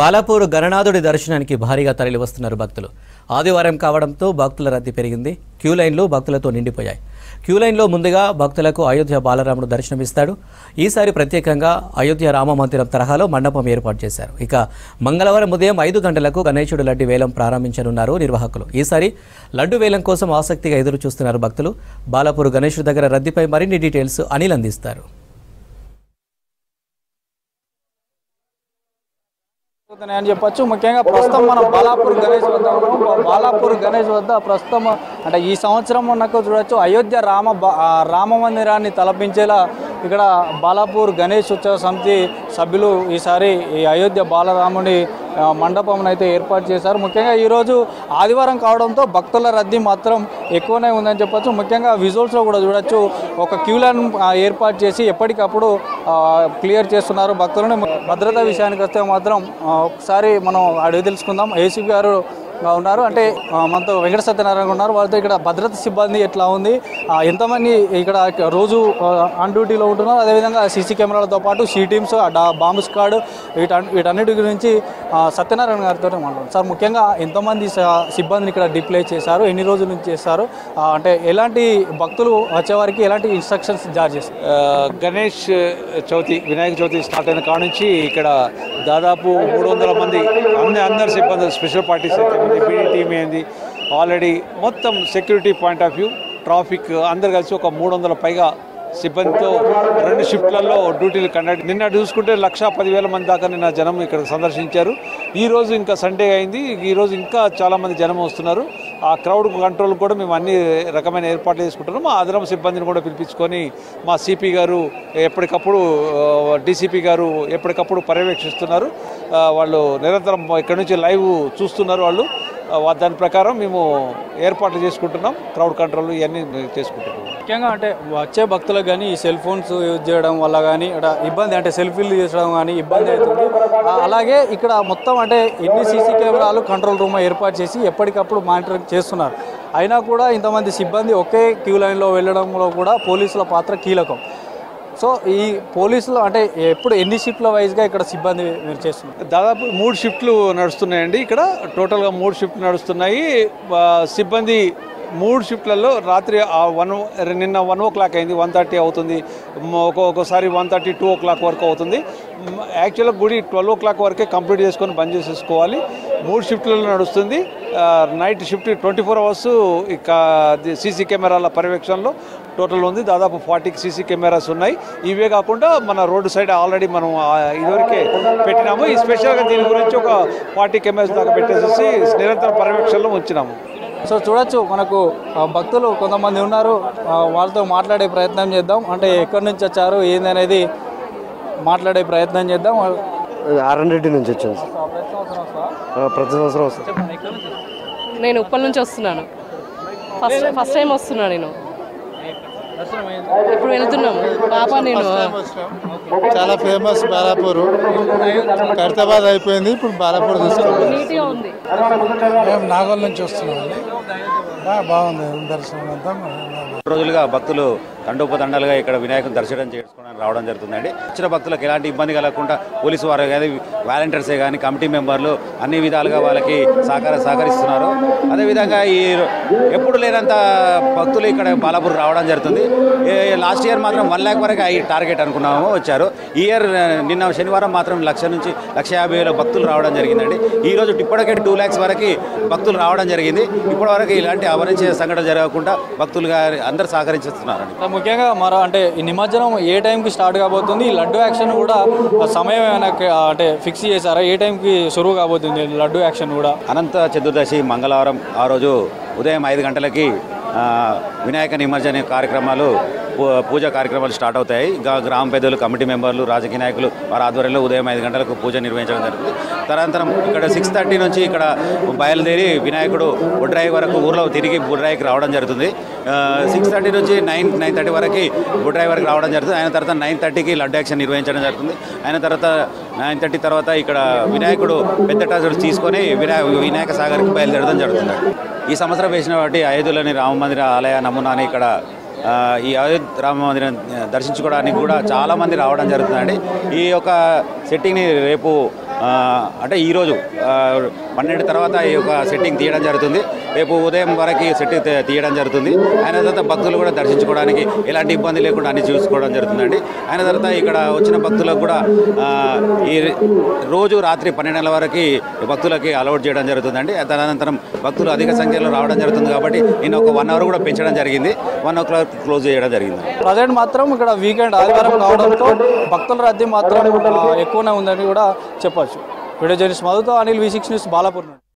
బాలాపూర్ గణనాథుడి దర్శనానికి భారీగా తరలివస్తున్నారు భక్తులు. ఆదివారం కావడంతో భక్తుల రద్దీ పెరిగింది. క్యూ లైన్లు భక్తులతో నిండిపోయాయి. క్యూ లైన్లో ముందుగా భక్తులకు అయోధ్య బాలరాముడు దర్శనమిస్తాడు. ఈసారి ప్రత్యేకంగా అయోధ్య రామ మందిరం తరహాలో మండపం ఏర్పాటు చేశారు. ఇక మంగళవారం ఉదయం 5 గంటలకు గణేశుడు లడ్డు వేలం ప్రారంభించనున్నారు నిర్వాహకులు. ఈసారి లడ్డు వేలం కోసం ఆసక్తిగా ఎదురు చూస్తున్నారు భక్తులు. బాలాపూర్ గణేశుడి దగ్గర రద్దీపై మరిన్ని డీటెయిల్స్ అనిల్ అందిస్తారు. అని చెప్పొచ్చు. ముఖ్యంగా ప్రస్తుతం మనం బాలాపూర్ గణేష్ వద్ద ప్రస్తుతం అంటే ఈ సంవత్సరం మనకు చూడొచ్చు అయోధ్య రామ మందిరాన్ని తలపించేలా ఇక్కడ బాలాపూర్ గణేష్ ఉత్సవ సమితి సభ్యులు ఈసారి ఈ అయోధ్య బాలరాముని మండపం అయితే ఏర్పాటు చేశారు. ముఖ్యంగా ఈరోజు ఆదివారం కావడంతో భక్తుల రద్దీ మాత్రం ఎక్కువనే ఉందని చెప్పొచ్చు. ముఖ్యంగా విజువల్స్లో కూడా చూడొచ్చు, ఒక క్యూ లైన్ ఏర్పాటు చేసి ఎప్పటికప్పుడు క్లియర్ చేస్తున్నారు భక్తులను. భద్రతా విషయానికి వస్తే మాత్రం ఒకసారి మనం అడిగి తెలుసుకుందాం. ఏసీపీ గారు ఉన్నారు, అంటే మనతో వెంకట సత్యనారాయణ ఉన్నారు. వాళ్ళతో ఇక్కడ భద్రతా సిబ్బంది ఎట్లా ఉంది, ఎంతమంది ఇక్కడ రోజు ఆన్ డ్యూటీలో ఉంటున్నారు, అదేవిధంగా సీసీ కెమెరాలతో పాటు సీ టీమ్స్, బాంబు స్క్వాడ్, వీటన్నిటి గురించి సత్యనారాయణ గారితో మాట్లాడుతారు. సార్, ముఖ్యంగా ఎంతమంది సిబ్బందిని ఇక్కడ డిప్లై చేశారు, ఎన్ని రోజుల నుంచి చేస్తారు, అంటే ఎలాంటి భక్తులు వచ్చేవారికి ఎలాంటి ఇన్స్ట్రక్షన్స్ జారీ చేస్తారు? గణేష్ చవితి, వినాయక చవితి స్టార్ట్ అయిన కాడ నుంచి ఇక్కడ దాదాపు 300 మంది అందరు సిబ్బంది, స్పెషల్ పార్టీస్ అయితే పీడీ టీమ్ ఏంది, ఆల్రెడీ మొత్తం security point of view, traffic అందరు కలిసి ఒక 300 పైగా సిబ్బందితో 2 షిఫ్ట్లలో డ్యూటీలు కండక్ట్. నిన్న చూసుకుంటే 1,10,000 మంది దాకా నిన్న జనం ఇక్కడ సందర్శించారు. ఈరోజు ఇంకా సండే అయింది, ఈరోజు ఇంకా చాలామంది జనం వస్తున్నారు. ఆ క్రౌడ్ కంట్రోల్ కూడా మేము అన్ని రకమైన ఏర్పాట్లు చేసుకుంటున్నాం. మా అదనపు సిబ్బందిని కూడా పిలిపించుకొని మా సిపి గారు ఎప్పటికప్పుడు, డీసీపీ గారు ఎప్పటికప్పుడు పర్యవేక్షిస్తున్నారు. వాళ్ళు నిరంతరం ఇక్కడ నుంచి లైవ్ చూస్తున్నారు. వాళ్ళు దాని ప్రకారం మేము ఏర్పాట్లు చేసుకుంటున్నాం. క్రౌడ్ కంట్రోల్ ఇవన్నీ చేసుకుంటున్నాం. ముఖ్యంగా అంటే వచ్చే భక్తులకు కానీ ఈ సెల్ ఫోన్స్ యూజ్ చేయడం వల్ల కానీ ఇబ్బంది, అంటే సెల్ఫీలు తీసడం కానీ ఇబ్బంది అవుతుంది. అలాగే ఇక్కడ మొత్తం అంటే ఎన్ని సీసీ కెమెరాలు కంట్రోల్ రూమ్ ఏర్పాటు చేసి ఎప్పటికప్పుడు మానిటరింగ్ చేస్తున్నారు. అయినా కూడా ఇంతమంది సిబ్బంది ఒకే క్యూ లైన్లో వెళ్ళడంలో కూడా పోలీసుల పాత్ర కీలకం. సో ఈ పోలీసులు అంటే ఎప్పుడు ఎన్ని షిఫ్ట్ల వైజ్గా ఇక్కడ సిబ్బంది మీరు చేస్తున్నారు? దాదాపు 3 షిఫ్ట్లు నడుస్తున్నాయండి. ఇక్కడ టోటల్గా 3 షిఫ్ట్లు నడుస్తున్నాయి. సిబ్బంది 3 షిఫ్ట్లలో రాత్రి నిన్న 1 o'clock అయింది, 1:30 అవుతుంది, ఒక్కొక్కసారి 1:30, 2 o'clock వరకు అవుతుంది. యాక్చువల్గా గుడి 12 o'clock వరకే కంప్లీట్ చేసుకొని బంద్ చేసేసుకోవాలి. 3 షిఫ్ట్లలో నడుస్తుంది. నైట్ షిఫ్ట్ 24 hours ఇక సీసీ కెమెరాల పర్యవేక్షణలో టోటల్ ఉంది. దాదాపు 40 సీసీ కెమెరాస్ ఉన్నాయి. ఇవే కాకుండా మన రోడ్డు సైడ్ ఆల్రెడీ మనం ఇదివరకే పెట్టినాము. ఈ స్పెషల్గా దీని గురించి ఒక 40 కెమెరాస్ దాకా పెట్టేసేసి నిరంతర పర్యవేక్షణలో ఉంచినాము. సో చూడొచ్చు, మనకు భక్తులు కొంతమంది ఉన్నారు, వాళ్ళతో మాట్లాడే ప్రయత్నం చేద్దాం. అంటే ఎక్కడి నుంచి వచ్చారు ఏందనేది మాట్లాడే ప్రయత్నం చేద్దాం. ఆర్ఎన్రెడ్డి నుంచి వచ్చాను. ప్రతి సంవత్సరం వస్తాను. నేను ఉప్పల్ నుంచి వస్తున్నాను. ఫస్ట్ టైం వస్తున్నాను నేను. ఇప్పుడు వెళ్తున్నాము పాప నేను. చాలా ఫేమస్ బాలాపూర్. ఖైరతాబాద్ అయిపోయింది, ఇప్పుడు బాలాపూర్ తీసుకోవాలి. నీట్గా ఉంది. మేము నాగోల్ నుంచి వస్తున్నామండి. బాగుంది దర్శనం అంతా. రోజులుగా భక్తులు తండోపతండాలుగా ఇక్కడ వినాయకుని దర్శనం చేసుకోవడానికి రావడం జరుగుతుందండి. వచ్చిన భక్తులకు ఎలాంటి ఇబ్బంది కలగకుండా పోలీసు వారు కానీ, వాలంటీర్సే కానీ, కమిటీ మెంబర్లు అన్ని విధాలుగా వాళ్ళకి సహకరిస్తున్నారు. అదేవిధంగా ఈ ఎప్పుడు లేనంత భక్తులు ఇక్కడ బాలాపూర్ రావడం జరుగుతుంది. లాస్ట్ ఇయర్ మాత్రం 1 lakh వరకు టార్గెట్ అనుకున్నాము, వచ్చారు. ఈ ఇయర్ నిన్న శనివారం మాత్రం 1,00,000 నుంచి 1,50,000 భక్తులు రావడం జరిగిందండి. ఈరోజు ఇప్పటికే 2 lakhs వరకు భక్తులు రావడం జరిగింది. ఇప్పటివరకు ఇలాంటి అవాంఛనీయ సంఘటన జరగకుండా భక్తులుగా అందరూ సహకరించుతున్నారండి. ముఖ్యంగా అంటే ఈ నిమజ్జనం ఏ టైంకి స్టార్ట్ కాబోతుంది? ఈ లడ్డు యాక్షన్ కూడా సమయం ఏమైనా అంటే ఫిక్స్ చేశారా? ఏ టైంకి షురువు కాబోతుంది లడ్డు యాక్షన్ కూడా? అనంత చతుర్దశి మంగళవారం ఆ రోజు ఉదయం 5 గంటలకి వినాయక నిమజ్జన కార్యక్రమాలు, పూజ కార్యక్రమాలు స్టార్ట్ అవుతాయి. గ్రామ పెద్దలు, కమిటీ మెంబర్లు, రాజకీయ నాయకులు వారి ఆధ్వర్యంలో ఉదయం 5 గంటలకు పూజ నిర్వహించడం జరుగుతుంది. తదనంతరం ఇక్కడ 6:30 నుంచి ఇక్కడ బయలుదేరి వినాయకుడు బుడ్రాయి వరకు ఊర్లో తిరిగి బుడ్రాయికి రావడం జరుగుతుంది. 6:30 నుంచి 9:30 వరకు బుడ్రాయి వరకు రావడం జరుగుతుంది. ఆయన తర్వాత 9:30కి లడ్డు యాక్షన్ నిర్వహించడం జరుగుతుంది. ఆయన తర్వాత 9:30 తర్వాత ఇక్కడ వినాయకుడు పెద్ద టాజర్ తీసుకొని వినాయక సాగర్కి బయలుదేరడం జరుగుతుంది. ఈ సంవత్సరం వేసిన వాటి అయోధ్యలోని రామ మందిర ఆలయ నమూనాని ఇక్కడ ఈ అయోధ్య రామ మందిరం దర్శించుకోవడానికి కూడా చాలామంది రావడం జరుగుతుందండి. ఈ యొక్క సెట్టింగ్ని రేపు అంటే ఈరోజు 12 తర్వాత ఈ యొక్క సెట్టింగ్ తీయడం జరుగుతుంది. రేపు ఉదయం వరకు సెట్ తీయడం జరుగుతుంది. అయిన తర్వాత భక్తులు కూడా దర్శించుకోవడానికి ఎలాంటి ఇబ్బంది లేకుండా అన్ని చూసుకోవడం జరుగుతుందండి. అయిన తర్వాత ఇక్కడ వచ్చిన భక్తులకు కూడా ఈ రోజు రాత్రి 12 వరకు భక్తులకి అలౌట్ చేయడం జరుగుతుందండి. తదనంతరం భక్తులు అధిక సంఖ్యలో రావడం జరుగుతుంది కాబట్టి నేను ఒక 1 అవర్ కూడా పెంచడం జరిగింది. 1 o'clock క్లోజ్ చేయడం జరిగింది. ప్రజెంట్ మాత్రం ఇక్కడ వీకెండ్ ఆదివారం కావడంతో భక్తుల రద్దీ మాత్రం ఎక్కువనే ఉందని కూడా చెప్పచ్చు. వీడియో జర్నలిస్ట్ మధుతో అనిల్, V6 న్యూస్, బాలాపూర్ నుండి.